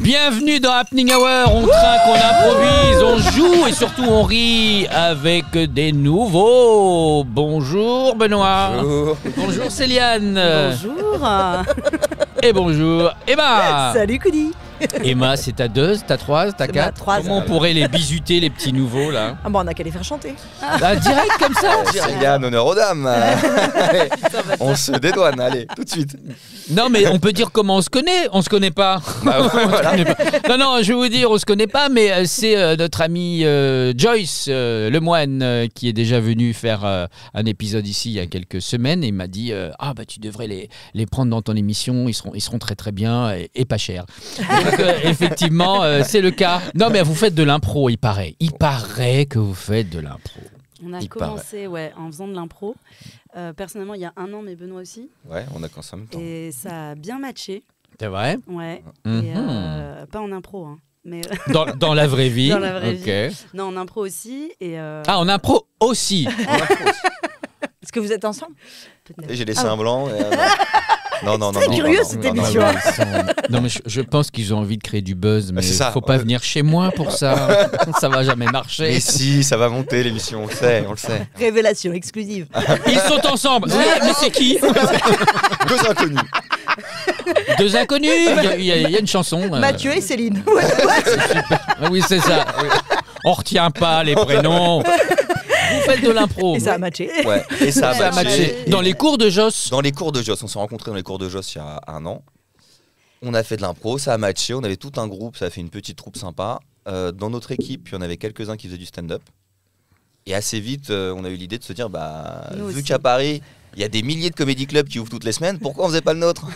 Bienvenue dans Happening Hour, on trinque, on improvise, on joue et surtout on rit avec des nouveaux. Bonjour Benoît. Bonjour. Bonjour Céliane. Bonjour. Et bonjour Emma. Salut Koudi. Emma, c'est ta 2, ta 3, ta 4. Comment on pourrait les bisuter, les petits nouveaux là? Ah bon, on a qu'à les faire chanter. Ah, direct comme ça? Céliane, honneur aux dames. On se dédouane, allez, tout de suite. Non mais on peut dire comment on se connaît. On se connaît pas. Bah ouais, voilà. Non, je vais vous dire, on se connaît pas, mais c'est notre ami Joyce Lemoine qui est déjà venu faire un épisode ici il y a quelques semaines et m'a dit tu devrais les prendre dans ton émission, ils seront très très bien et pas cher. Donc effectivement, c'est le cas. Non mais vous faites de l'impro, il paraît. Il paraît que vous faites de l'impro. On a commencé en faisant de l'impro. Personnellement, il y a 1 an, mais Benoît aussi. Ouais, on a commencé en même temps. Et ça a bien matché. C'est vrai? Ouais. Mm-hmm. Et, pas en impro, hein. Mais dans la vraie vie. Dans la vraie vie. Non, en impro aussi. Et Ah, en impro aussi. Est-ce que vous êtes ensemble? peut-être. Et j'ai laissé un blanc. Non. Très curieux cette émission. Non, mais je pense qu'ils ont envie de créer du buzz, mais c'est ça. faut pas venir chez moi pour ça. Ça va jamais marcher. Mais si, ça va monter l'émission, on le sait. Révélation exclusive. Ils sont ensemble. Oui, mais c'est qui? 2 inconnus. 2 inconnus. Il y a une chanson. Mathieu et Céline. Ah oui, c'est ça. On retient pas les prénoms. Vous faites de l'impro. Et ça a matché. Ouais, et ça a matché. Dans les cours de Joss. Dans les cours de Joss, on s'est rencontrés dans les cours de Joss il y a 1 an. On a fait de l'impro, ça a matché, on avait tout un groupe, ça a fait une petite troupe sympa. Dans notre équipe, il y en avait quelques-uns qui faisaient du stand-up. Et assez vite, on a eu l'idée de se dire, vu qu'à Paris, il y a des milliers de comédie clubs qui ouvrent toutes les semaines, pourquoi on faisait pas le nôtre?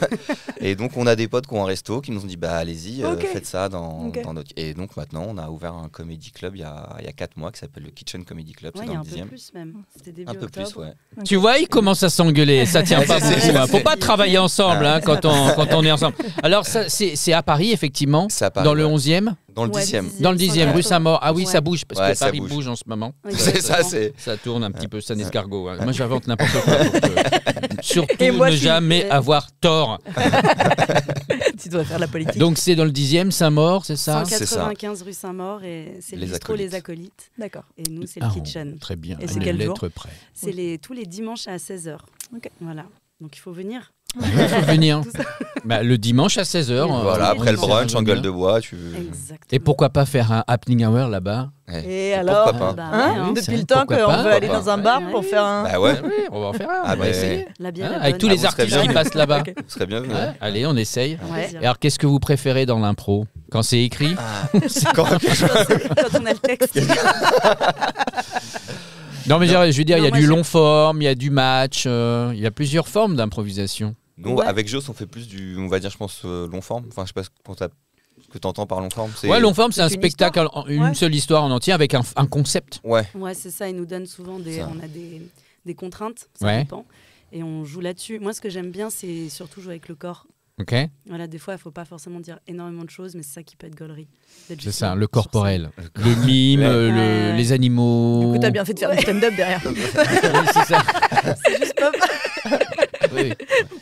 Et donc on a des potes qui ont un resto qui nous ont dit allez-y, faites ça dans notre... Et donc maintenant on a ouvert un comédie club il y a 4 mois qui s'appelle le Kitchen Comedy Club, c'est dans le 10e. Un peu plus même, c'était début un peu octobre. plus, ouais. Tu vois, ils commencent à s'engueuler. Ça tient pas beaucoup. Hein. Faut pas travailler ensemble quand on est ensemble. Alors ça, c'est à Paris effectivement, À Paris, dans le 11e. Dans le 10e. Dans le 10e, rue Saint-Maur. Ah oui, ça bouge, parce que ça Paris bouge en ce moment. Oui, C'est ça, c'est... Ça tourne un petit peu, c'est un escargot. Hein. Moi, j'invente n'importe quoi. Surtout Et moi, ne jamais avoir tort. Tu dois faire la politique. Donc, c'est dans le 10e, Saint-Maur, c'est ça? 195 rue Saint-Maur et c'est le bistrot Les Acolytes. D'accord. Et nous, c'est le Kitchen. Très bien. Et c'est quel jour? Près. C'est tous les dimanches à 16h. Ok. Voilà. Donc il faut venir. Il faut venir. Le dimanche à 16h. Voilà, après le brunch en gueule de bois. Exactement. Et pourquoi pas faire un happening hour là-bas? Et alors, depuis le temps qu'on veut aller dans un bar pour faire un... Bah ouais, Oui, on va en faire un. On va essayer. La bière est Avec bonne. tous les vous serez artistes qui bien. passent là-bas. ce serait bien. Ouais, allez, on essaye. Ouais. Et alors, qu'est-ce que vous préférez dans l'impro? Quand c'est écrit? C'est quand Quand on a le texte. Non, mais je veux dire, il y a moi, du j'ai- long forme, il y a du match, il y a plusieurs formes d'improvisation. Nous, Ouais. avec Joss, on fait plus du, on va dire, je pense, long forme. Enfin, je sais pas ce que t'entends par long forme. Ouais, long forme, c'est un une spectacle, une Ouais. seule histoire en entier avec un concept. Ouais. Ouais, c'est ça. Ils nous donnent souvent Ça. on a des contraintes, ça Ouais. dépend. Et on joue là-dessus. Moi, ce que j'aime bien, c'est surtout jouer avec le corps. Ok? Voilà, des fois, il faut pas forcément dire énormément de choses, mais c'est ça qui peut être gaulerie. D'être C'est juste ça, là, le sur corporel. Le mime, Ouais. les animaux. Du coup, t'as bien fait de faire du stand-up derrière. Oui, c'est ça. Oui.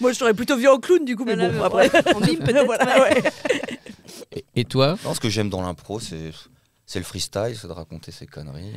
Moi, je t'aurais plutôt vu en clown, du coup, mais Voilà, bon, mais après... en mime, peut-être, Voilà, ouais. Et toi? Non, ce que j'aime dans l'impro, c'est le freestyle, c'est de raconter ses conneries.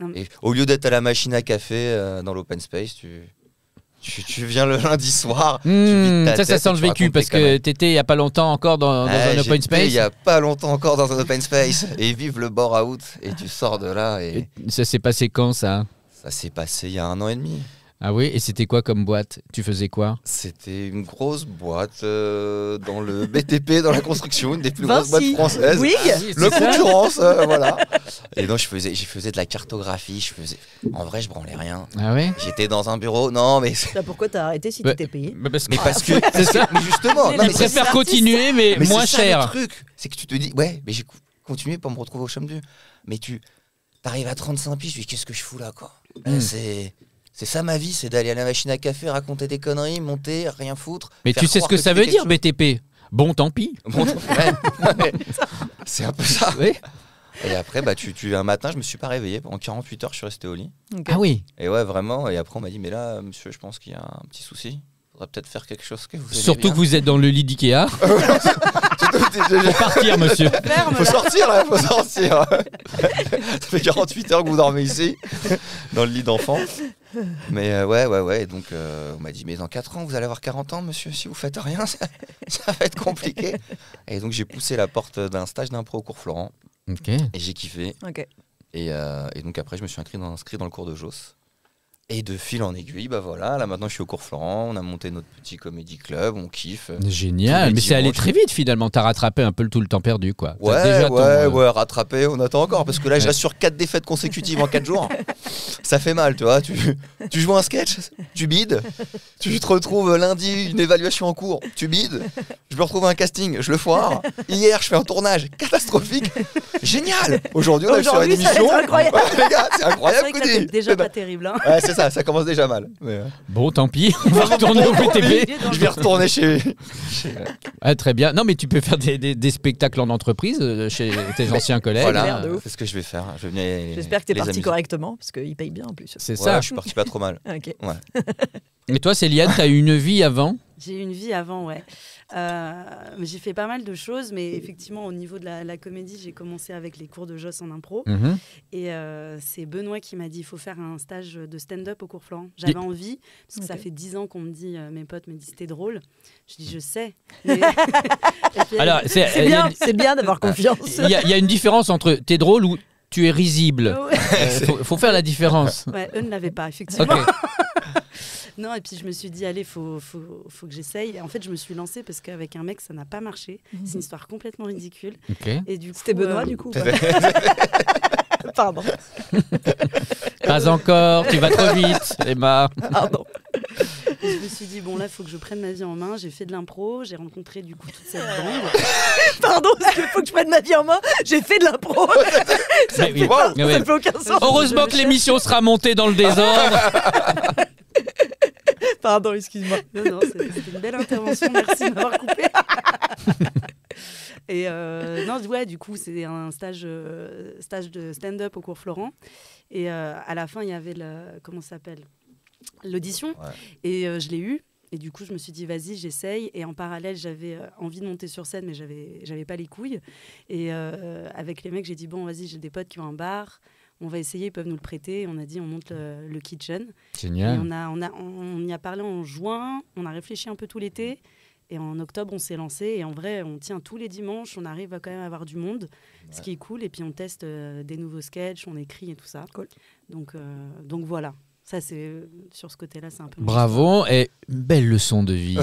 Non, mais- Et au lieu d'être à la machine à café dans l'open space, tu viens le lundi soir. tu vides ta Ça tête sent et le tu vécu racontes parce tes que conneries. t'étais il y a pas longtemps encore dans un open J'étais space. Il y a pas longtemps encore dans un open space et vive le bore out et tu sors de là et Et ça s'est passé quand ça? ça s'est passé il y a 1 an et demi. Ah oui, et c'était quoi comme boîte? Tu faisais quoi? C'était une grosse boîte dans le BTP, dans la construction, une des plus Vinci. grosses boîtes françaises. Oui. Le concurrence, voilà. Et donc je faisais de la cartographie, en vrai je branlais rien. Ah ouais? J'étais dans un bureau, non mais Ça, pourquoi t'as arrêté si Ouais. t'étais payé? Parce que parce que c'est ça. mais justement, non, mais Je préfère continuer mais moins c'est ça, le cher. truc, c'est que tu te dis ouais, mais j'ai continué pour me retrouver au chômage. Mais t'arrives à 35 piges, tu dis qu'est-ce que je fous là quoi. C'est ça ma vie, c'est d'aller à la machine à café, raconter des conneries, monter, rien foutre. Mais faire tu sais ce croire que tu ça fais veut quelque dire chose. BTP? Bon, tant pis. Bon, ouais. C'est un peu ça. Oui. Et après, un matin, je me suis pas réveillé. Pendant 48 heures, je suis resté au lit. Ok. Ah oui. Et ouais, vraiment. Et après, on m'a dit, mais là, monsieur, je pense qu'il y a un petit souci. faudrait peut-être faire quelque chose que vous aimez Surtout bien. que vous êtes dans le lit d'Ikea. Faut partir, monsieur. Faut sortir là, faut sortir. Ça fait 48 heures que vous dormez ici, dans le lit d'enfant. Mais ouais. Et donc, on m'a dit, mais dans 4 ans, vous allez avoir 40 ans, monsieur, si vous faites rien, ça va être compliqué. Et donc, j'ai poussé la porte d'un stage d'impro au cours Florent. Ok. Et j'ai kiffé. Ok. Et donc, après, je me suis inscrit dans le cours de Joss. Et de fil en aiguille, bah voilà, là maintenant je suis au cours Florent, on a monté notre petit comédie club, on kiffe. Génial, mais c'est allé très vite finalement, t'as rattrapé un peu tout le temps perdu quoi. Ouais, rattrapé, on attend encore, parce que là je reste sur 4 défaites consécutives en 4 jours. Ça fait mal, tu vois, tu joues un sketch, tu bides, tu te retrouves lundi une évaluation en cours, tu bides, je me retrouve à un casting, je le foire, hier je fais un tournage catastrophique, génial. Aujourd'hui on est sur une émission, c'est incroyable. Ouais, les gars, c'est incroyable. C'est vrai que là, t'es déjà pas terrible. Hein. Ouais, c'est ça commence déjà mal. Mais, Bon, tant pis, on va retourner au BTP. je vais retourner chez... Ah, très bien. Non, mais tu peux faire des spectacles en entreprise chez tes anciens collègues. Voilà, de ouf. c'est ce que je vais faire. Je vais venir J'espère que t'es les parti amuser. correctement, parce qu'ils payent bien en plus. C'est Ouais, ça. je suis parti pas trop mal. Ok. Ouais. Et toi, Céliane, t'as eu une vie avant? J'ai eu une vie avant, ouais. J'ai fait pas mal de choses, mais effectivement, au niveau de la comédie, j'ai commencé avec les cours de Joss en impro. Et c'est Benoît qui m'a dit il faut faire un stage de stand-up au cours Florent. J'avais envie, parce que ça fait 10 ans qu'on me dit, mes potes me disent c'était drôle. Je dis je sais. Mais... Alors, C'est bien d'avoir confiance. Il y a une différence entre t'es drôle ou tu es risible. Faut faire la différence. Ouais, eux ne l'avaient pas, effectivement. Ok. Non, et puis je me suis dit, allez, faut que j'essaye. Et en fait, je me suis lancée parce qu'avec un mec, ça n'a pas marché. C'est une histoire complètement ridicule. Ok. Et du coup, C'était Benoît, du coup. Pardon. Pas encore, tu vas trop vite, Emma. Pardon. Je me suis dit, bon, là, il faut que je prenne ma vie en main. J'ai fait de l'impro, j'ai rencontré du coup toute cette bande. Pardon, parce qu'il faut que je prenne ma vie en main. J'ai fait de l'impro. Ça Mais oui. me fait aucun sens. Heureusement que l'émission sera montée dans le désordre. Pardon, excuse-moi. Non, c'était une belle intervention. Merci de m'avoir coupé. Et non, ouais, du coup, c'est un stage de stand-up au cours Florent. Et à la fin, il y avait comment ça s'appelle, l'audition. Ouais. Et je l'ai eu. Et du coup, je me suis dit, vas-y, j'essaye. Et en parallèle, j'avais envie de monter sur scène, mais j'avais pas les couilles. Et avec les mecs, j'ai dit, bon, vas-y, j'ai des potes qui ont un bar. On va essayer, ils peuvent nous le prêter. Et on a dit, on monte le kitchen. Génial. Et on y a parlé en juin. On a réfléchi un peu tout l'été. Et en octobre, on s'est lancé. Et en vrai, on tient tous les dimanches. On arrive à quand même avoir du monde, ce qui est cool. Et puis, on teste des nouveaux sketchs, on écrit et tout ça. Cool. Donc voilà. Ça, c'est sur ce côté-là, c'est un peu... Bravo, et belle leçon de vie.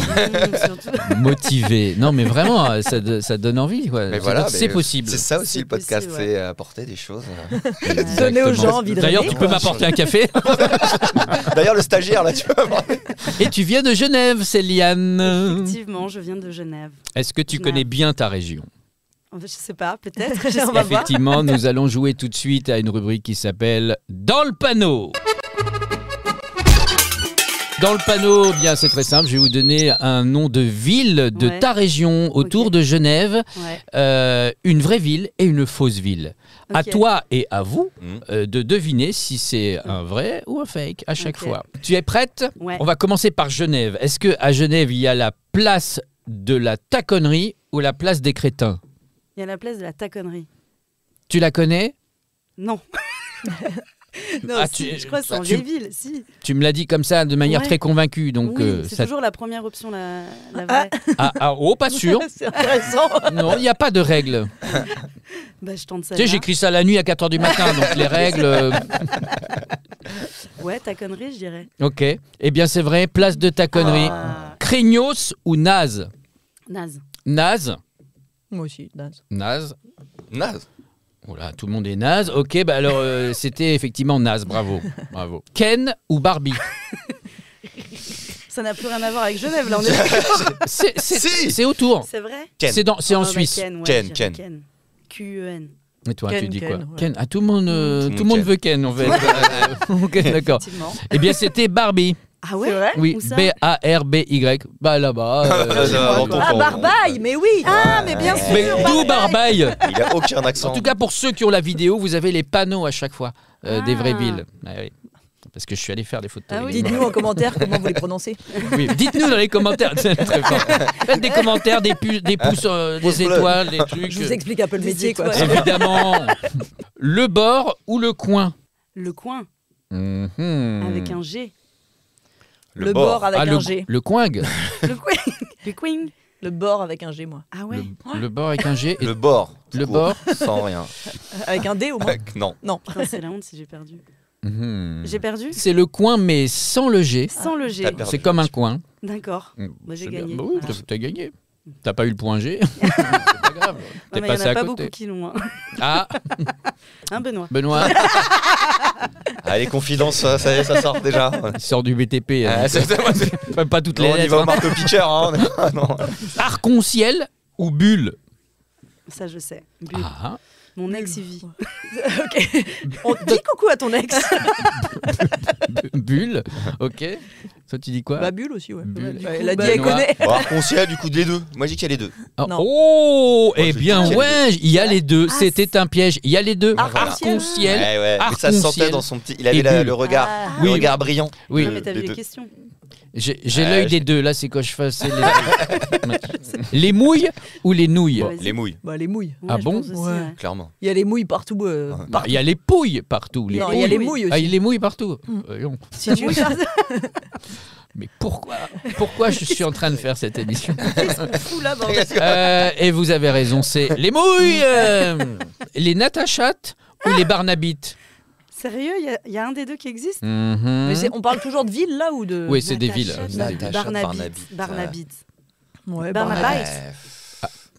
Motivé. Non, mais vraiment, ça donne envie. Quoi. Mais voilà, c'est possible. C'est ça aussi le podcast, possible, c'est apporter des choses. Donner aux gens envie de D'ailleurs, rêver, tu peux m'apporter un café. D'ailleurs, le stagiaire, là, tu peux... Et tu viens de Genève, Céliane. Effectivement, je viens de Genève. Est-ce que tu connais bien ta région ? Je sais pas, peut-être. Effectivement, nous allons jouer tout de suite à une rubrique qui s'appelle « Dans le panneau ». Dans le panneau, bien c'est très simple, je vais vous donner un nom de ville de ta région autour de Genève, une vraie ville et une fausse ville. À toi et à vous de deviner si c'est un vrai ou un fake à chaque fois. Tu es prête ? On va commencer par Genève. Est-ce qu'à Genève, il y a la place de la taconnerie ou la place des crétins ? Il y a la place de la taconnerie. Tu la connais ? Non. Non, je crois que c'est en vieille ville, si. Tu me l'as dit comme ça, de manière très convaincue. Donc, oui, c'est toujours la première option, la vraie. Pas sûr. C'est intéressant. Non, il n'y a pas de règles. Bah, je tente ça. Tu sais, j'écris ça la nuit à 4h du matin, donc les règles... Ouais, taconnerie, je dirais. Ok. Eh bien, c'est vrai, place de taconnerie. Craignos ou naze ? Naze. Naze ? Moi aussi, naze. Naze. Naze. Voilà, tout le monde est naze. Ok, bah alors c'était effectivement naze, bravo. Ken ou Barbie ? Ça n'a plus rien à voir avec Genève, là, on est... C'est autour. C'est vrai ? Ken. C'est en Suisse. Ken. Q-E-N. Et toi, Ken, tu dis Ken, quoi ? ouais. Ken. Ah, tout le monde veut Ken, en fait. Ok, d'accord. Eh bien, c'était Barbie. Ah ouais ? Oui, B-A-R-B-Y. Bah là-bas. Barbaille, mais oui. Ah, mais bien sûr. Mais d'où Barbaille ? Il a aucun accent. En tout cas, pour ceux qui ont la vidéo, vous avez les panneaux à chaque fois des vraies villes. Ah, oui. parce que je suis allé faire des photos. Oui. Dites-nous en commentaire comment vous les prononcez. Oui, dites-nous dans les commentaires. C'est très fort. Faites des commentaires, des pouces, des étoiles, des trucs. Je vous explique un peu le métier, quoi. Évidemment. Le bord ou le coin? Le coin. Avec un G. Le bord avec un G. Le coing. Le coing. Le bord avec un G, moi. Ah ouais. Le bord avec un G. Le bord. Le bord. Sans rien. Avec un D au moins. Non. Putain, c'est la honte si j'ai perdu. J'ai perdu. C'est le coin, mais sans le G. Sans le G. C'est comme un coin. D'accord. Moi, j'ai gagné. Bah oui, t'as gagné. T'as pas eu le point G. C'est pas grave. T'es passé à côté. Il n'y en a pas beaucoup qui l'ont. Ah. Benoît. Les confidences, ça y est, ça sort déjà. Il sort du BTP. Pas toutes les lettres. On y va au marteau-piqueur. Arc-en-ciel ou bulle? Ça, je sais. Bulle. Mon ex y vit. Ok. On dit coucou à ton ex. Bulle. Ok. Toi, tu dis quoi? Bulle aussi, ouais. Elle a dit, elle connaît. Arc-en-ciel, du coup, les deux. Moi, je dis qu'il y a les deux. Oh, eh bien, ouais, il y a les deux. C'était un piège. Il y a les deux. Arc-en-ciel. Ouais. Mais ça se sentait dans son petit. Il avait le regard. Le regard brillant. Oui. Mais t'as vu les questions. J'ai l'œil des deux. Là, c'est quand je fasse les mouilles ou les nouilles? Les mouilles. Les mouilles. Ah bon? Clairement. Il y a les mouilles partout. Il y a les pouilles partout. Non, il y a les mouilles aussi. Ah, il y a les mouilles partout. Si tu regardes. Mais pourquoi je suis en train de faire cette émission? Fou là, bordel. Et vous avez raison, c'est les mouilles, les natachattes ou les barnabites? Sérieux, il y a un des deux qui existe? Mais on parle toujours de villes là ou de... Oui, c'est des villes. Barnabite. Ouais, Barnabite.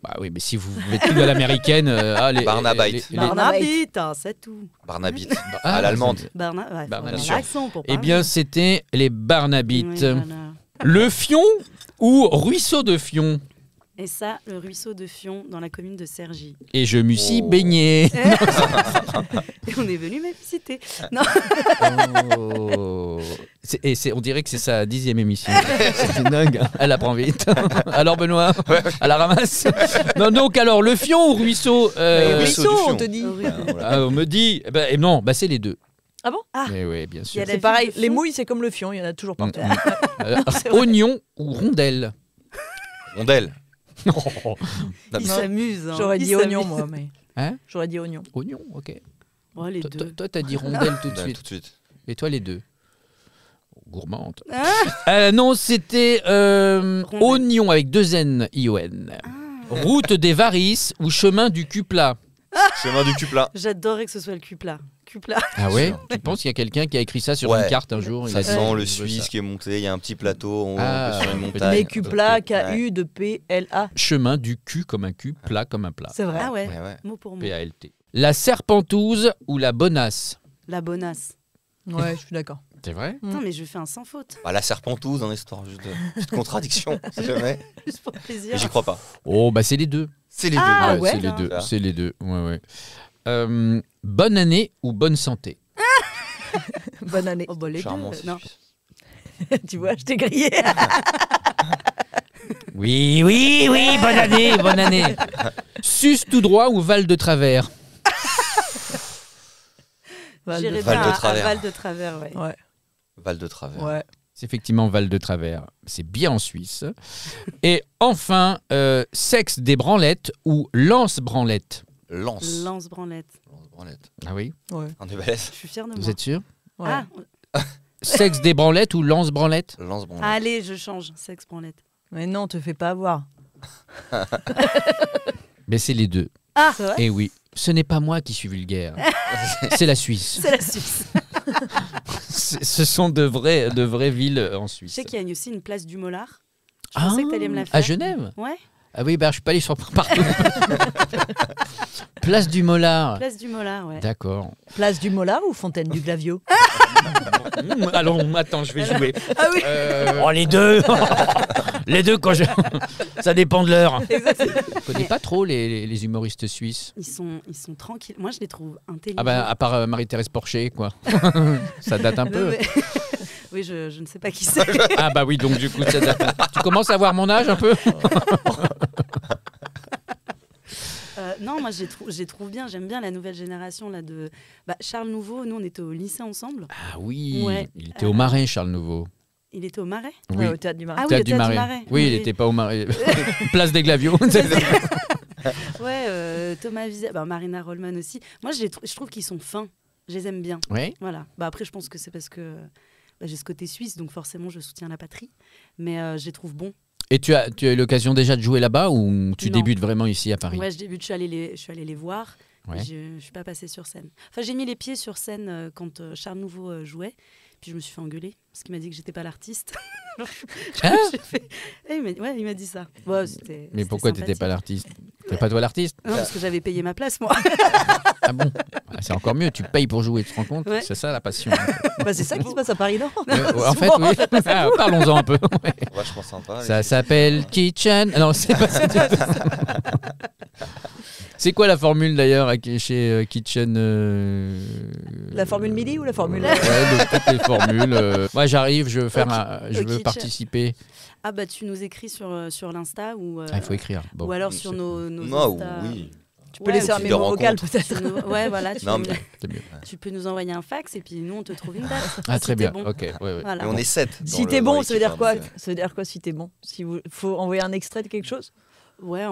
Bah oui, mais si vous mettez tout à l'américaine... Barnabite. Barnabite, c'est tout. Barnabite. À l'allemande. L'accent pour parler. Eh bien, c'était les barnabites. Oui, voilà. Le Fion ou ruisseau de Fion? Et ça, le ruisseau de Fion dans la commune de Cergy. Et je m'y suis baigné. Et on est venu me visiter. Non. On dirait que c'est sa 10e émission. C'est dingue. Elle apprend vite. Alors Benoît, à la ramasse. Non, donc alors le Fion ou ruisseau? Ruisseau, on te dit. On me dit. Non, c'est les deux. Ah bon? Oui, bien sûr. C'est pareil. Les mouilles, c'est comme le Fion. Il y en a toujours partout. Oignon ou rondelle? Rondelle. Il s'amuse. J'aurais dit oignon, moi. Mais... J'aurais dit oignon. Oignon, ok. Les deux. Toi, t'as dit rondelle tout de suite. Et toi, les deux? Gourmande. Non, c'était oignon avec 2 N, I-O-N. Route des Varices ou chemin du cul-plat? Chemin du cul-plat. J'adorerais que ce soit le cul-plat. Ah ouais? Tu penses qu'il y a quelqu'un qui a écrit ça sur une carte un jour? Ça sent le Suisse qui est monté, il y a un petit plateau sur une montagne. Mais cul-plat, K-U-P-L-A. Chemin du cul comme un cul, plat comme un plat. C'est vrai. Ah ouais, mot pour mot. P-A-L-T. La serpentouse ou la bonasse? La bonasse. Ouais, je suis d'accord. C'est vrai? Non, mais je fais un sans faute. La serpentouse, en histoire juste de contradiction, si jamais. Juste pour plaisir. Mais j'y crois pas. Oh, c'est les deux. C'est les deux. C'est les deux. C'est les deux. Ouais. Bonne année ou bonne santé? Bonne année. Les Charmant, deux. Non. Tu vois, je t'ai grillé. Oui, bonne année. Suce tout droit ou Val de travers? J'irais bien à Val de travers, ouais. Val de travers. Ouais. C'est effectivement Val de travers. C'est bien en Suisse. Et enfin, sexe des branlettes ou lance-branlette? Lance-branlette. Ah oui? Ouais. Un de balèze. Je suis fière de moi. Vous êtes sûr? Ouais. Sexe des branlettes ou lance-branlette? Lance-branlette. Allez, je change. Sexe-branlette. Mais non, te fais pas avoir. Mais c'est les deux. Ah, c'est vrai? Et oui, ce n'est pas moi qui suis vulgaire. C'est la Suisse. C'est la Suisse. Ce sont de vraies villes en Suisse. Je sais qu'il y a aussi une place du Mollard. Je pensais que tu allais me la faire. À Genève? Ouais. Ah oui, je suis pas allé sur partout. Place du Mollard. Place du Mollard, ouais. D'accord. Place du Mollard ou Fontaine du Glavio? Allons, attends, je vais jouer. Ah oui. Les deux. Les deux, ça dépend de l'heure. Je connais pas trop les humoristes suisses. Ils sont tranquilles. Moi, je les trouve intelligents. Ah bah, à part Marie-Thérèse Porcher, quoi. Ça date un peu. Oui, je ne sais pas qui c'est. Ah bah oui, donc du coup, ça date. Tu commences à voir mon âge un peu? non, moi j'ai trouvé bien, j'aime bien la nouvelle génération là de Charles Nouveau. Nous on était au lycée ensemble. Ah oui, il était au Marais, Charles Nouveau. Il était au Marais? Oui, au Théâtre du Marais. Ah oui, au Théâtre du Marais. Oui, il n'était pas au Marais. Place des Glavios. Ouais, Thomas Vizet, Marina Rollman aussi. Moi je trouve qu'ils sont fins, je les aime bien. Oui. Voilà. Après je pense que c'est parce que j'ai ce côté suisse, donc forcément je soutiens la patrie, mais je les trouve bons. Et tu as eu l'occasion déjà de jouer là-bas ou tu Non. débutes vraiment ici à Paris? Ouais, je débute, je suis allée les voir. Ouais. Je ne suis pas passée sur scène. Enfin, j'ai mis les pieds sur scène quand Charles Nouveau jouait. Puis je me suis fait engueuler parce qu'il m'a dit que j'étais pas l'artiste. Il m'a dit ça. Ouais, mais pourquoi tu n'étais pas l'artiste? C'est pas toi l'artiste? Non, parce que j'avais payé ma place, moi. Ah bon? C'est encore mieux, tu payes pour jouer, tu te rends compte? Ouais. C'est ça la passion. C'est ça qui se passe à Paris, non? En fait, oui. Parlons-en un peu. Vachement sympa. Ça s'appelle Kitchen. Non, c'est pas ça. C'est quoi la formule d'ailleurs chez Kitchen La formule midi ou la formule toutes les formules. Moi j'arrive, je veux participer. Ah bah tu nous écris sur l'Insta ou il faut écrire. Bon. Ou alors sur nos Non, Insta. oui. Tu peux laisser un mémo vocal peut-être. Ouais, voilà. Tu peux nous envoyer un fax et puis nous on te trouve une date. Ah très bien. Bon. Ok. Ouais. Voilà. Et on est 7. Si t'es bon, ça veut dire quoi? Ça veut dire quoi si t'es bon? Faut envoyer un extrait de quelque chose? Ouais,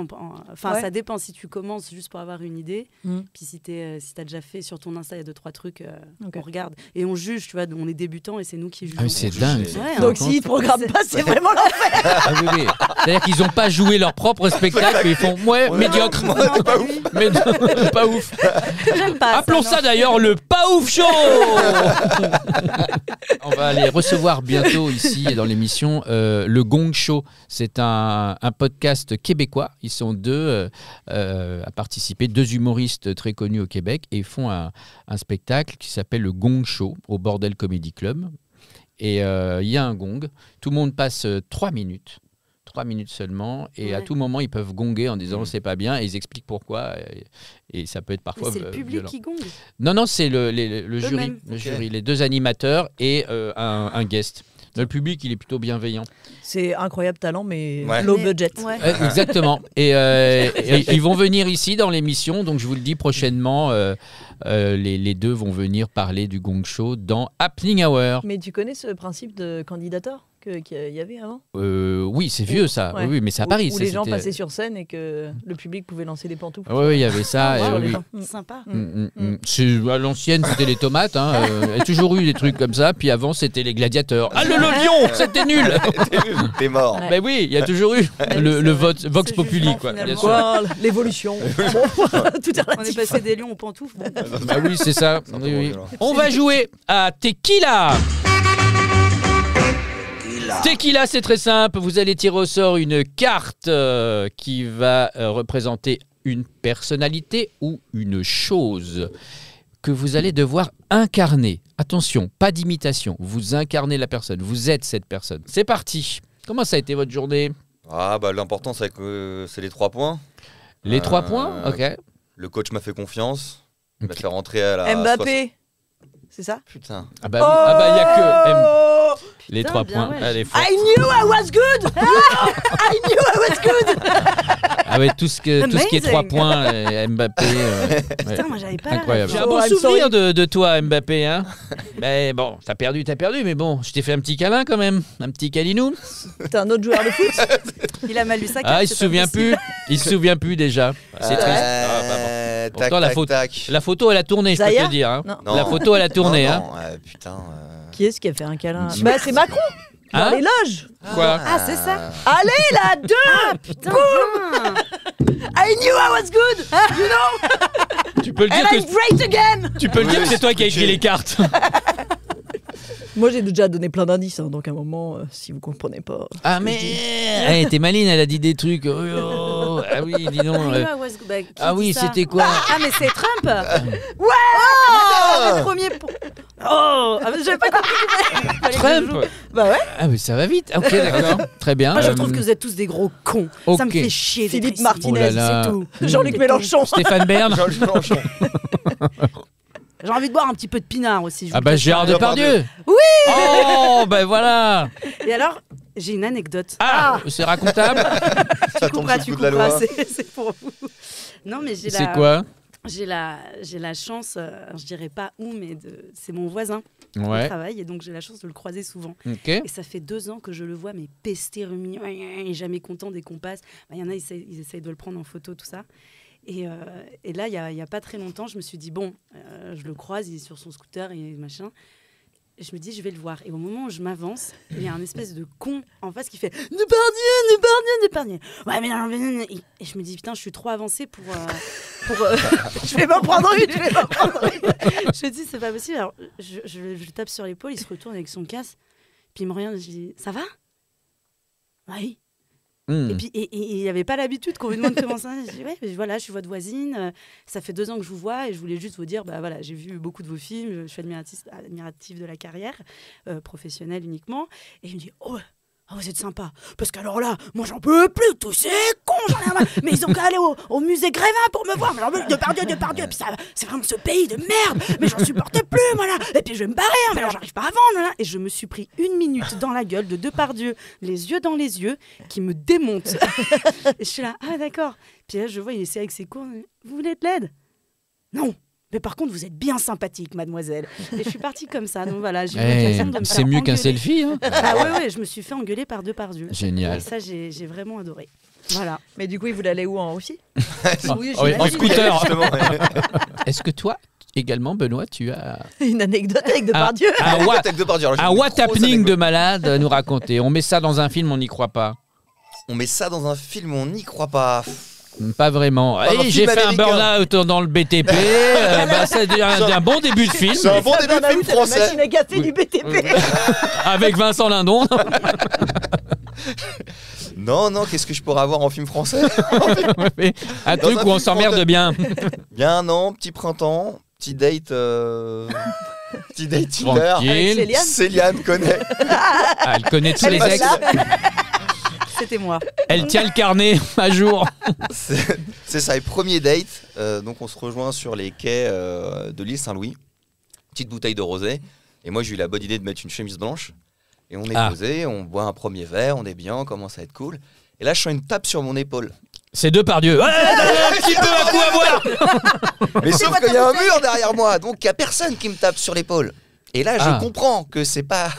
ça dépend si tu commences juste pour avoir une idée. Puis si t'as déjà fait sur ton Insta, il y a 2-3 trucs, on regarde. Et on juge, tu vois, on est débutants et c'est nous qui jugeons. Ah, c'est dingue. Ouais, donc s'ils te programment pas, c'est vraiment l'enfer. Ah oui. C'est-à-dire qu'ils n'ont pas joué leur propre spectacle, mais ils font médiocre. Pas ouf. J'aime pas. Appelons ça d'ailleurs le pas ouf show. On va aller recevoir bientôt ici dans l'émission le Gong Show. C'est un podcast québécois. Ils sont deux à participer, deux humoristes très connus au Québec, et ils font un spectacle qui s'appelle le Gong Show au Bordel Comedy Club. Et il y a un gong. Tout le monde passe 3 minutes. 3 minutes seulement, et à tout moment ils peuvent gonger en disant c'est pas bien, et ils expliquent pourquoi, et ça peut être parfois c'est le public violent. qui gongue? Non, c'est le jury, les deux animateurs et un guest. Le public, il est plutôt bienveillant. C'est incroyable talent, mais low budget. Ouais. Exactement. Et ils vont venir ici dans l'émission, donc je vous le dis prochainement, les deux vont venir parler du Gong Show dans Happening Hour. Mais tu connais ce principe de candidateur qu'il y avait avant? Oui, c'est vieux ça. Ouais. Oui, mais c'est à Paris. Où les gens passaient sur scène et que le public pouvait lancer des pantoufles. Oui, il y avait ça. Sympa. À l'ancienne, c'était les tomates. Il y a toujours eu des trucs comme ça. Puis avant, c'était les gladiateurs. Ah, le lion, c'était nul. T'es mort. Mais oui, il y a toujours eu le vote Vox Populi. Quoi, bien sûr. L'évolution. On est passé des lions aux pantoufles. Bon. Bah oui, c'est ça. Oui. On va jouer à Tequila. Tequila, c'est très simple. Vous allez tirer au sort une carte qui va représenter une personnalité ou une chose que vous allez devoir incarner. Attention, pas d'imitation. Vous incarnez la personne. Vous êtes cette personne. C'est parti. Comment ça a été votre journée? L'important, c'est que c'est les 3 points. Les 3 points? Ok. Le coach m'a fait confiance. Il m'a fait rentrer à la... Mbappé. C'est ça? Putain. Il n'y a que les 3 points. Ouais. Allez, I knew I was good. I knew I was good. Ah ouais, tout ce qui est 3 points, Mbappé. Putain, moi j'avais pas. Incroyable. J'ai un bon souvenir de toi, Mbappé. Hein. Mais bon, t'as perdu, mais bon, je t'ai fait un petit câlin quand même, un petit câlinou. T'es un autre joueur de foot. Il a mal lu sa carte. Il se souvient plus. Il se souvient plus déjà. C'est triste. Pourtant, la photo, elle a tourné, je peux te dire. Hein. Non. La photo, elle a tourné. Non, putain. Qui est-ce qui a fait un câlin? C'est Macron. Dans les loges. Quoi? Ah, c'est ça. Allez, là, 2. Putain. I knew I was good. You know. Tu peux le dire And I'm great again. Tu peux le dire que c'est toi qui as écrit les cartes. Moi, j'ai déjà donné plein d'indices, donc à un moment, si vous comprenez pas. Ah mais t'es maline, elle a dit des trucs. Ah oui, dis donc. Ah oui, c'était quoi? Ah mais c'est Trump. Ouais. Le premier. J'avais pas compris. Trump. Bah ouais. Ah mais ça va vite. Ok, d'accord. Très bien. Moi, je trouve que vous êtes tous des gros cons. Okay. Ça me fait chier. Philippe Martinez, c'est tout. Jean-Luc Mélenchon. Stéphane Bern. J'ai envie de boire un petit peu de pinard aussi. Gérard Depardieu. Oui. Oh, ben voilà. Et alors, J'ai une anecdote. C'est racontable. Ça tombe sous le coup de la loi. C'est pour vous. Non, mais C'est quoi? J'ai la chance, je dirais pas où, mais c'est mon voisin qui travaille, et donc j'ai la chance de le croiser souvent. Okay. Et ça fait 2 ans que je le vois, mais pester, ruminer, il est jamais content dès qu'on passe. Il y en a, ils essayent de le prendre en photo, tout ça. Et là, il y a pas très longtemps, je me suis dit, je le croise, il est sur son scooter et machin. Et je me dis, je vais le voir. Et au moment où je m'avance, il y a un espèce de con en face qui fait Depardieu. Ouais, mais non, et je me dis, putain, je suis trop avancée pour je vais m'en prendre une. Je me dis, c'est pas possible. Alors, je le tape sur l'épaule, il se retourne avec son casque, puis il me regarde, je dis, ça va? Oui. Et puis il n'y avait pas l'habitude qu'on lui demande comment ça. Je dis, ouais, voilà, je suis votre voisine. Ça fait 2 ans que je vous vois et je voulais juste vous dire, voilà, j'ai vu beaucoup de vos films, je suis admirative de la carrière professionnelle uniquement. Et il me dit, vous êtes sympa. Parce qu'alors là, moi j'en peux plus, tous ces cons, j'en ai marre. Mais ils ont qu'à aller au musée Grévin pour me voir. Mais Depardieu, puis ça, c'est vraiment ce pays de merde. Mais j'en supporte plus, voilà. Et puis je vais me barrer, mais alors j'arrive pas à vendre. Voilà. Et je me suis pris 1 minute dans la gueule de Depardieu, les yeux dans les yeux, qui me démonte. Et je suis là, d'accord. Puis là, je vois, il essaie avec ses cours. Vous voulez de l'aide? Non. Mais par contre, vous êtes bien sympathique, mademoiselle. Et je suis partie comme ça. Donc voilà, j'ai eu l'occasion de me c'est faire mieux engueuler. qu'un selfie. Hein. Ouais, je me suis fait engueuler par Depardieu. Génial. Et ça, j'ai vraiment adoré. Voilà. Mais du coup, il voulait aller où en Russie? Oui, en scooter. Justement, Est-ce que toi, également, Benoît, tu as Une anecdote avec Depardieu. un what happening de malade à nous raconter? On met ça dans un film, on n'y croit pas. On met ça dans un film, on n'y croit pas. Pas vraiment. J'ai fait un burn-out dans le BTP. C'est un bon début de film. C'est un bon début de film La français. machine à café du BTP. Avec Vincent Lindon. Non, qu'est-ce que je pourrais avoir en film français? Un truc où on s'emmerde bien. Bien, non, petit printemps, petit date Tinder. Tranquille. Céliane connaît. Elle connaît tous les ex. C'était moi. Elle tient le carnet à jour. C'est ça, et premier date. Donc on se rejoint sur les quais de l'île Saint-Louis. Petite bouteille de rosé. Et moi j'ai eu la bonne idée de mettre une chemise blanche. Et on est posé, on boit un premier verre, on est bien, on commence à être cool. Et là je sens une tape sur mon épaule. C'est Depardieu. Ouais, un petit peu à coup à voir. Mais sauf qu'il y a un mur derrière moi, donc il n'y a personne qui me tape sur l'épaule. Et là je comprends que c'est pas...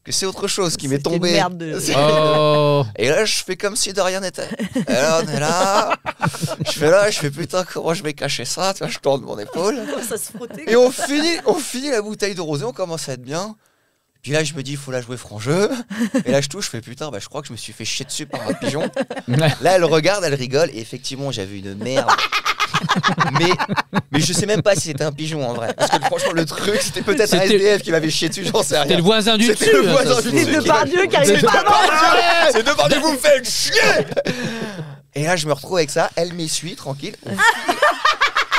que c'est autre chose qui m'est tombé. Une merde de... Et là, je fais comme si de rien n'était. Et là, on est là. Je fais putain, comment je vais cacher ça? Tu vois, je tourne mon épaule. Ça se frottait. Et on finit la bouteille de rosé, on commence à être bien. Puis là, je me dis, il faut la jouer franc jeu. Et là, je touche, je fais putain, je crois que je me suis fait chier dessus par un pigeon. Là, elle regarde, elle rigole. Et effectivement, j'avais une merde. Mais je sais même pas si c'était un pigeon en vrai. Parce que franchement, le truc, c'était peut-être un SDF qui m'avait chié dessus, j'en sais rien. C'était le voisin du dessus. C'était le voisin du dessus. C'est Depardieu qui arrive pas à C'est Depardieu, vous me faites chier. Et là, je me retrouve avec ça. Elle m'essuie, tranquille.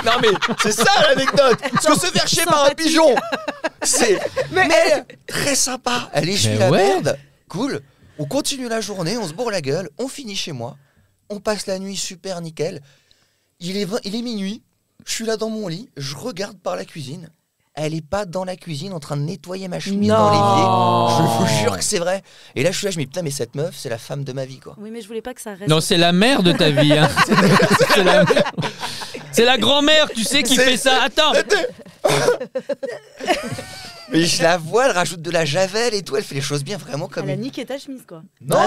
Non mais c'est ça l'anecdote. Parce que se faire chier par un pigeon, c'est mais très sympa. Elle essuie la merde. Cool. On continue la journée, on se bourre la gueule, on finit chez moi. On passe la nuit super nickel. Il est minuit, je suis là dans mon lit, je regarde par la cuisine. Elle est pas dans la cuisine en train de nettoyer ma chemise dans l'évier. Je vous jure que c'est vrai. Et là, je suis là, je me dis putain, mais cette meuf, c'est la femme de ma vie, quoi. Oui, mais je voulais pas que ça reste. Non, c'est la mère de ta vie. Hein. C'est la grand-mère, tu sais, qui fait ça. Attends. Mais je la vois, elle rajoute de la javel et tout, elle fait les choses bien, vraiment comme. Elle a niqué ta chemise, quoi. Non,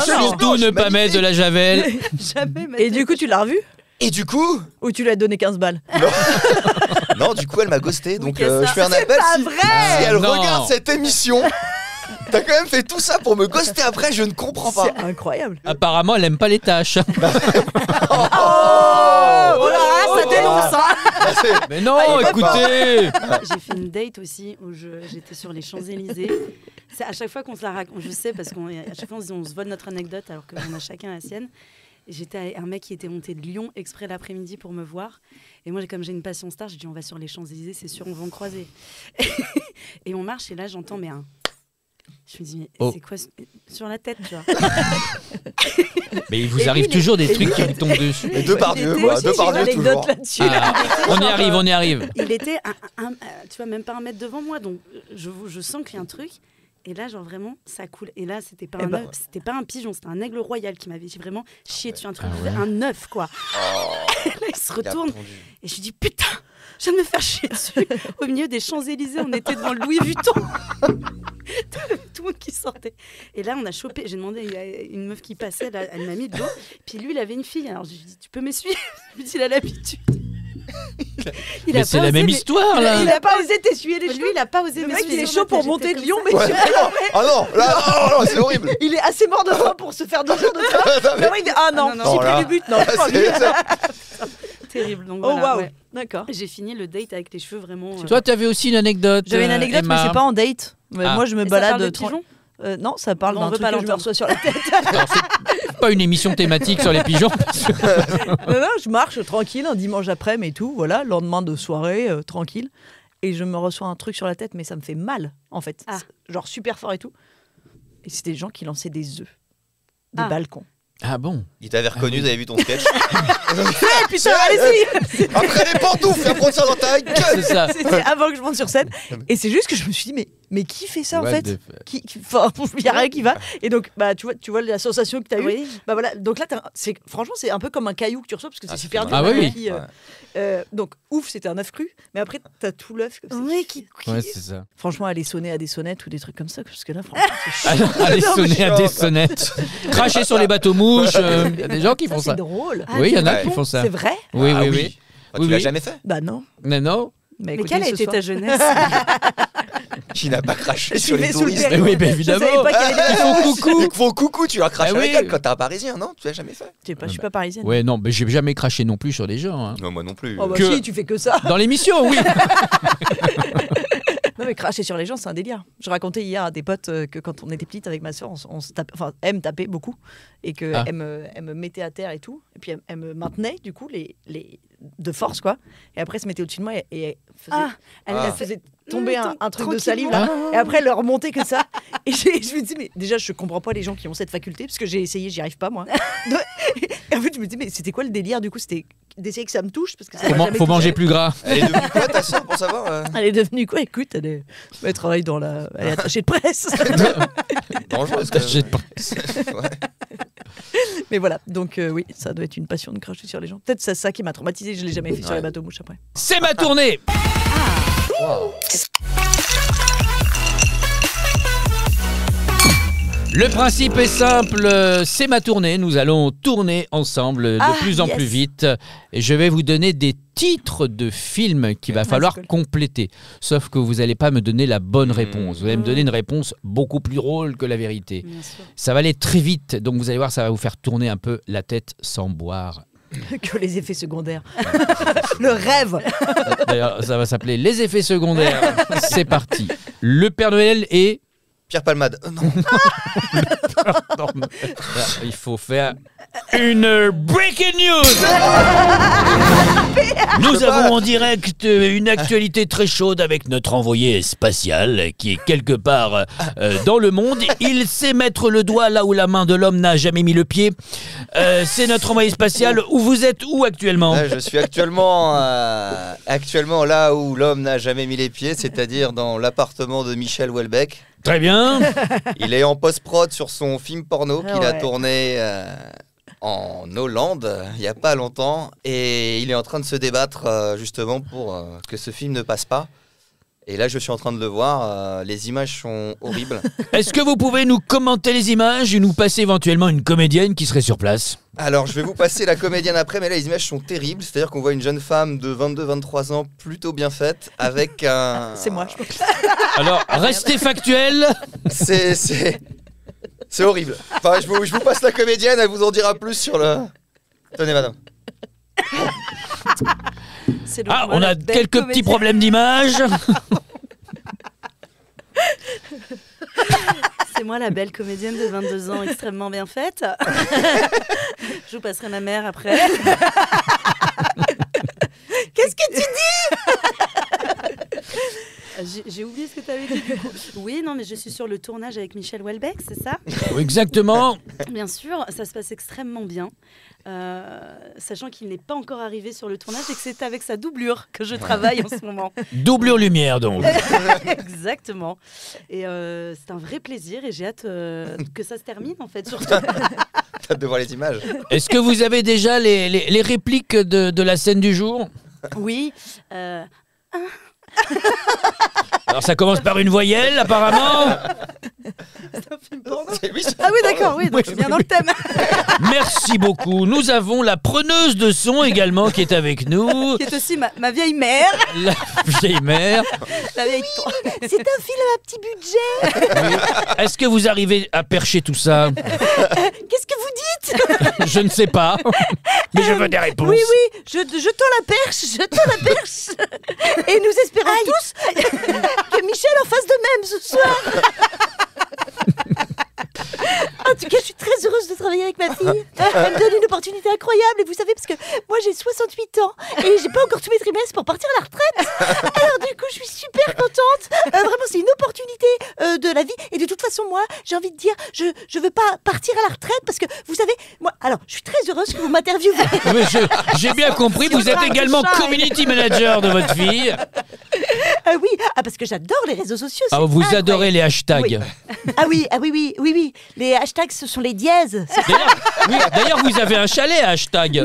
surtout ne pas mettre de la javel. Jamais. Et du coup, tu l'as revu? Et du coup. Ou tu lui as donné 15 balles? Non, du coup, elle m'a ghosté. Donc, je fais un appel. Si elle regarde cette émission, t'as quand même fait tout ça pour me ghoster après, je ne comprends pas. C'est incroyable. Apparemment, elle aime pas les tâches. Ça dénonce, hein. Mais non, écoutez. J'ai fait une date aussi où j'étais sur les Champs-Élysées. C'est à chaque fois qu'on se la raconte, je sais, parce qu'à chaque fois on se vole notre anecdote alors qu'on a chacun la sienne. Et j'étais avec un mec qui était monté de Lyon exprès l'après-midi pour me voir. Et moi, comme j'ai une passion star, je dis on va sur les Champs-Élysées, c'est sûr, on va en croiser. Et on marche et là, j'entends je me dis, mais c'est quoi sur la tête, tu vois? Mais il vous arrive toujours des trucs qui me tombent dessus. Et Depardieu, quoi. Depardieu toujours. On y arrive. Il était, tu vois, même pas 1 mètre devant moi. Donc, je sens qu'il y a un truc. Et là, genre vraiment, ça coule. Et là, c'était pas un pigeon, c'était un aigle royal qui m'avait vraiment chié dessus, un œuf, quoi. Et là, il se retourne. Et je lui dis, putain, je viens de me faire chier dessus. Au milieu des Champs-Élysées, on était devant le Louis Vuitton. Tout le monde qui sortait. Et là, on a chopé. J'ai demandé à une meuf qui passait, elle m'a mis de l'eau. Puis lui, il avait une fille. Alors je lui ai dit, tu peux m'essuyer? Je lui ai dit, il a l'habitude. Mais c'est la même histoire, là. Il a pas osé t'essuyer les cheveux. Lui, il a pas osé m'essuyer. Le mec, il est chaud pour monter de Lyon, mais Ah non, là, non, c'est horrible. il est assez mort de faim pour se faire 2 jours de train. Mais il dit, ah non, non, j'ai pris du but. Non, pas terrible. Donc, oh voilà, waouh, ouais. D'accord. J'ai fini le date avec les cheveux vraiment. Toi, tu avais aussi une anecdote. J'avais une anecdote, Emma. mais c'est pas en date. Moi, je me balade. Non, ça parle d'un truc que je me reçois sur la tête. Alors, c'est pas une émission thématique sur les pigeons. Non, je marche tranquille un dimanche après-midi et tout, voilà, lendemain de soirée, tranquille. Et je me reçois un truc sur la tête, mais ça me fait mal, en fait. Genre super fort et tout. Et c'était des gens qui lançaient des œufs des balcons. Ah bon? Il t'avait reconnu, vous avez vu ton sketch. Putain, allez-y. Après les pantoufles, viens prendre ça dans ta gueule. C'est ça. C'était avant que je monte sur scène. Et c'est juste que je me suis dit, mais qui fait ça en fait? Il n'y a rien qui va. Et donc, bah, tu vois la sensation que tu as eue. Bah, voilà. Donc là, franchement, c'est un peu comme un caillou que tu reçois parce que c'est super dur. Ah oui. Donc, ouf, c'était un œuf cru. Mais après, tu as tout l'œuf. Ouais, c'est ça. Franchement, aller sonner à des sonnettes ou des trucs comme ça. Parce que là, franchement, c'est chiant. Aller sonner à des sonnettes. Cracher sur les bateaux mouches. Il y a des gens qui font ça. C'est drôle. Oui, il y en a qui font ça. C'est vrai? Oui. Tu l'as jamais fait? Bah non. Non. Mais quelle a été ta jeunesse? Qui n'a pas craché sur les touristes? Oui, bien évidemment. Ils font coucou. Ils font coucou, tu as craché avec oui. elle quand t'es un Parisien, non? Tu l'as jamais fait? Je suis pas parisienne. Ouais, non, mais j'ai jamais craché non plus sur des gens. Hein. Non, moi non plus. Oh bah si, tu fais que ça. Dans l'émission, oui. Non mais cracher sur les gens, c'est un délire. Je racontais hier à des potes que quand on était petite avec ma soeur, on se tapait, enfin, elle me tapait beaucoup et que elle me mettait à terre et tout. Et puis elle me maintenait du coup de force quoi. Et après elle se mettait au-dessus de moi et elle faisait tomber un truc de salive là. Et après elle leur remontait que ça. Et je me dis mais déjà je comprends pas les gens qui ont cette faculté parce que j'ai essayé, j'y arrive pas moi. Et en fait je me dis mais c'était quoi le délire du coup, c'était d'essayer que ça me touche parce que ça faut manger plus gras. Elle est devenue quoi ta soeur pour savoir? Elle est devenue quoi? Écoute, elle travaille elle est attachée de presse. Dangereuse. Attachée de presse. Ouais. Mais voilà, donc oui, ça doit être une passion de cracher sur les gens. Peut-être c'est ça qui m'a traumatisée, je l'ai jamais fait sur les bateaux mouches après. C'est ma tournée. Wow. Le principe est simple, c'est ma tournée. Nous allons tourner ensemble de plus en plus vite. Et je vais vous donner des titres de films qu'il va falloir compléter. Sauf que vous n'allez pas me donner la bonne réponse. Vous allez me donner une réponse beaucoup plus drôle que la vérité. Ça va aller très vite. Donc vous allez voir, ça va vous faire tourner un peu la tête sans boire. Que les effets secondaires. Le rêve. D'ailleurs, ça va s'appeler Les effets secondaires. C'est parti. Le Père Noël est... Pierre Palmade. Non. Il faut faire une breaking news. Nous avons en direct une actualité très chaude avec notre envoyé spatial qui est quelque part dans le monde. Il sait mettre le doigt là où la main de l'homme n'a jamais mis le pied. C'est notre envoyé spatial. Où vous êtes où actuellement? Je suis actuellement là où l'homme n'a jamais mis les pieds, c'est-à-dire dans l'appartement de Michel Houellebecq. Très bien. Il est en post-prod sur son film porno qu'il a tourné en Hollande il n'y a pas longtemps. Et il est en train de se débattre justement pour que ce film ne passe pas. Et là, je suis en train de le voir. Les images sont horribles. Est-ce que vous pouvez nous commenter les images et nous passer éventuellement une comédienne qui serait sur place? Alors, je vais vous passer la comédienne après, mais là, les images sont terribles. C'est-à-dire qu'on voit une jeune femme de 22-23 ans, plutôt bien faite, avec un... C'est moi, je pense. Alors, restez factuel. C'est horrible. Enfin, je vous passe la comédienne, elle vous en dira plus sur le... Tenez, madame. On a quelques petits problèmes d'image. C'est moi la belle comédienne de 22 ans extrêmement bien faite. Je vous passerai ma mère après. Qu'est-ce que tu dis? j'ai oublié ce que tu avais dit du coup. Oui, non, mais je suis sur le tournage avec Michel Houellebecq, c'est ça? Exactement. Bien sûr, ça se passe extrêmement bien. Sachant qu'il n'est pas encore arrivé sur le tournage et que c'est avec sa doublure que je travaille en ce moment. Doublure lumière, donc. Exactement. Et c'est un vrai plaisir et j'ai hâte que ça se termine en fait. Surtout. T'as hâte de voir les images. Est-ce que vous avez déjà les répliques de la scène du jour? Oui. Alors ça commence par une voyelle, apparemment. C'est un film porno. Oui, Ah oui, d'accord, oui, donc je suis bien dans le thème. Merci beaucoup. Nous avons la preneuse de son également qui est avec nous. Qui est aussi ma vieille mère. La vieille mère. La vieille C'est un film à petit budget. Oui. Est-ce que vous arrivez à percher tout ça? Qu'est-ce que vous dites? Je ne sais pas. Mais je veux des réponses. Oui, je tends la perche. Et nous espérons tous que Michel en fasse de même ce soir. En tout cas, je suis très heureuse de travailler avec ma fille. Elle me donne une opportunité incroyable. Et vous savez, parce que moi, j'ai 68 ans et j'ai pas encore tous mes trimestres pour partir à la retraite. Alors du coup, je suis super contente. Vraiment, c'est une opportunité de la vie. Et de toute façon, moi, j'ai envie de dire, je veux pas partir à la retraite parce que, vous savez, moi, alors, je suis très heureuse que vous m'interviewez. Mais j'ai bien compris, vous êtes également community manager de votre fille. Oui, parce que j'adore les réseaux sociaux. Ah, vous adorez les hashtags. Oui. Oui. Les hashtags, ce sont les dièses. D'ailleurs, vous avez un chalet à hashtag.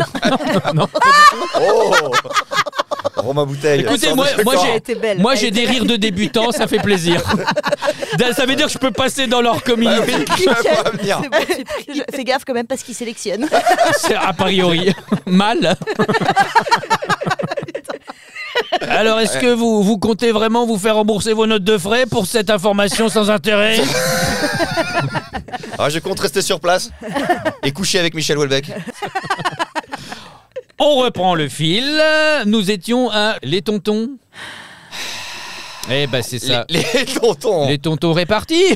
Non. Oh Romain Bouteille. Écoutez, moi j'ai des rires de débutants, ça fait plaisir. Ça veut dire que je peux passer dans leur communauté. Fais gaffe quand même parce qu'ils sélectionnent. C'est a priori mal. Alors, est-ce que vous comptez vraiment vous faire rembourser vos notes de frais pour cette information sans intérêt? Je compte rester sur place et coucher avec Michel Houellebecq. On reprend le fil. Nous étions à les tontons. Eh ben c'est ça. Les tontons. Les tontons répartis.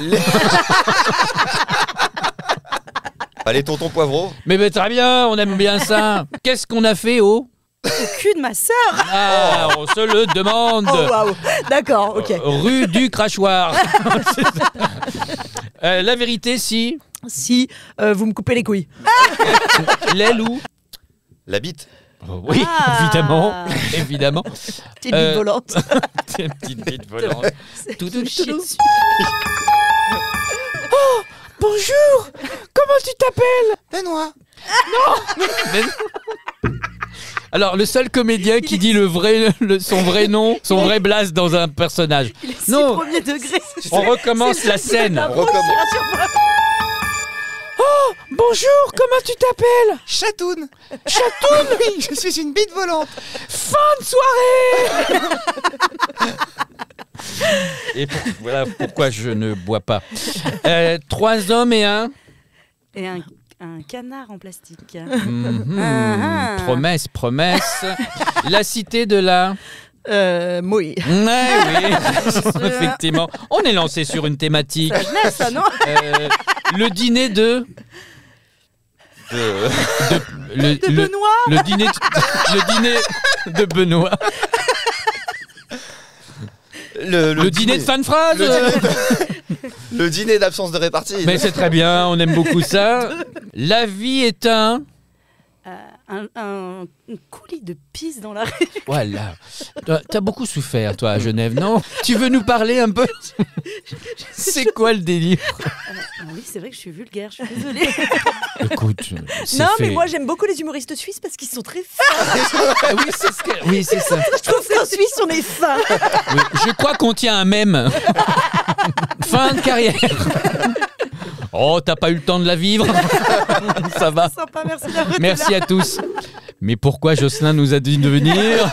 Les tontons poivreaux. Mais très bien, on aime bien ça. Qu'est-ce qu'on a fait au cul de ma sœur? On se le demande. Oh waouh. D'accord, ok. Rue du Crachoir. La vérité, si vous me coupez les couilles. L'aile ou la bite. Oui, évidemment. Petite bite volante. Une petite bite volante. Tout dessus. Oh, bonjour. Comment tu t'appelles? Benoît. Non. Alors, le seul comédien qui dit son vrai nom, son vrai blase dans un personnage. Il est premier degré. On recommence la scène. Oh, bonjour, comment tu t'appelles? Chatoun. Chatoun? Oui, je suis une bite volante. Fin de soirée. Et voilà pourquoi je ne bois pas. 3 hommes et un... Et un canard en plastique. Promesse. La cité de la... Oui. Oui, effectivement. On est lancé sur une thématique. Ça, non le dîner de Benoît. Le dîner de Benoît. Le dîner de fin de phrase. Le dîner d'absence de répartie. Mais c'est très bien, on aime beaucoup ça. La vie est un coulis de pisse dans la rue. Voilà. T'as beaucoup souffert, toi, à Genève, non? Tu veux nous parler un peu? C'est quoi le délire? Oui, c'est vrai que je suis vulgaire, je suis désolée. Écoute, mais moi j'aime beaucoup les humoristes suisses parce qu'ils sont très fins. Oui, c'est ça. Je trouve qu'en Suisse on est fins. Oui, je crois qu'on tient un mème. Fin de carrière. Oh, t'as pas eu le temps de la vivre? Ça va. Sympa, merci à tous. Mais pourquoi Jocelyn nous a dit de venir?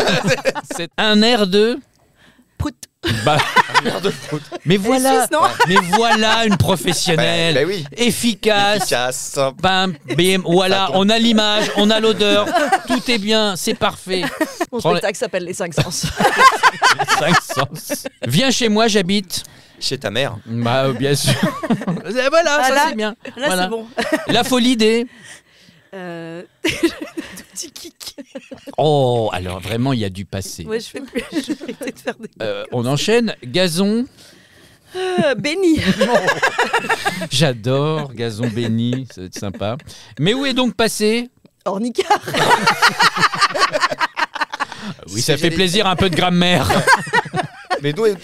C'est un air de... Prout. Mais voilà, Suisse, non une professionnelle, oui. efficace. Bam, bim, voilà, on a l'image, on a l'odeur, tout est bien, c'est parfait. Mon spectacle s'appelle Les 5 Sens. Les 5 Sens. Viens chez moi, j'habite. Chez ta mère. Bah, bien sûr. Voilà, ça c'est bien. Là, voilà. c'est bon. La folie des... petit kick. Oh, alors vraiment, il y a du passé. Ouais, je fais plus. Je vais peut-être faire des. On enchaîne. Gazon. Béni. J'adore gazon béni, ça va être sympa. Mais où est donc passé? Ornicard. Oui, ça fait plaisir, un peu de grammaire. Mais où est donc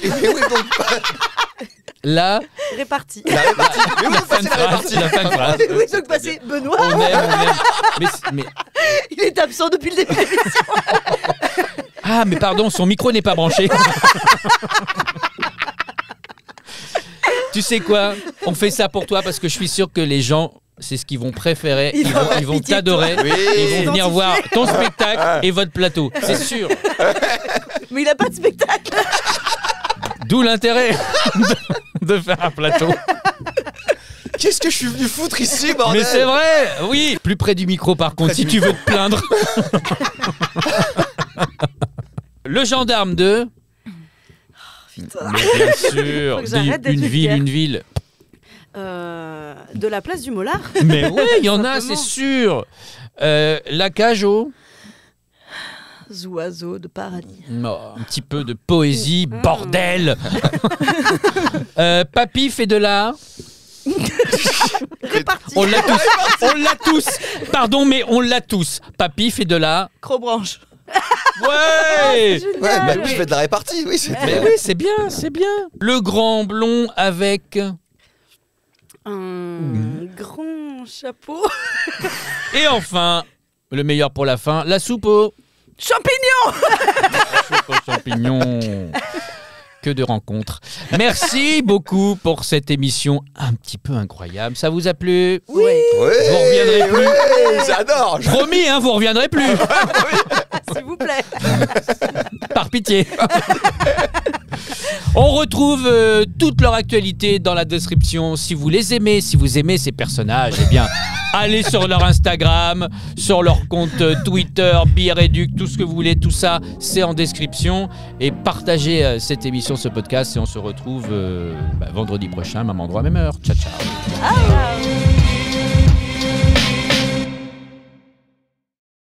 Là, Réparti. la répartie? Mais où est passée la répartie? la fin de phrase. Oui, donc passer Benoît. On aime. Mais Il est absent depuis le début de l'émission. ah, mais pardon, son micro n'est pas branché. Tu sais quoi? On fait ça pour toi parce que je suis sûr que les gens, c'est ce qu'ils vont préférer. Ils vont pitié de t'adorer. toi. Oui. Ils vont venir Identifier. voir ton spectacle et votre plateau. C'est sûr. Mais il n'a pas de spectacle. D'où l'intérêt de faire un plateau. Qu'est-ce que je suis venu foutre ici, bordel? Mais c'est vrai, oui. Plus près du micro, par contre, si tu veux te plaindre. Le gendarme de... Putain. Mais bien sûr, Faut que j'arrête d'être une ville. De la place du Mollard. Mais oui, il y en a, Simplement. c'est sûr. La cage au... Oiseaux de paradis. Oh, un petit peu de poésie, bordel. Papy fait de la... Réparti. On l'a tous. Pardon, mais on l'a tous. Papy fait de la... Crobranche. Ouais. Ouais, bah, je fais de la répartie, oui. Mais oui, c'est bien, c'est bien. Le grand blond avec... Un grand chapeau. Et enfin, le meilleur pour la fin, la soupe aux... Champignon. soupe aux champignons. Que de rencontres. Merci beaucoup pour cette émission un petit peu incroyable. Ça vous a plu? Oui. Ouais, Vous reviendrez plus. ouais, j'adore. Promis, hein, vous reviendrez plus. S'il vous plaît. Par pitié. On retrouve toute leur actualité dans la description. Si vous les aimez, si vous aimez ces personnages, eh bien, allez sur leur Instagram, sur leur compte Twitter, Bireduc, tout ce que vous voulez, tout ça, c'est en description. Et partagez cette émission, ce podcast, et on se retrouve vendredi prochain, même endroit, même heure. Ciao, ciao. Ah.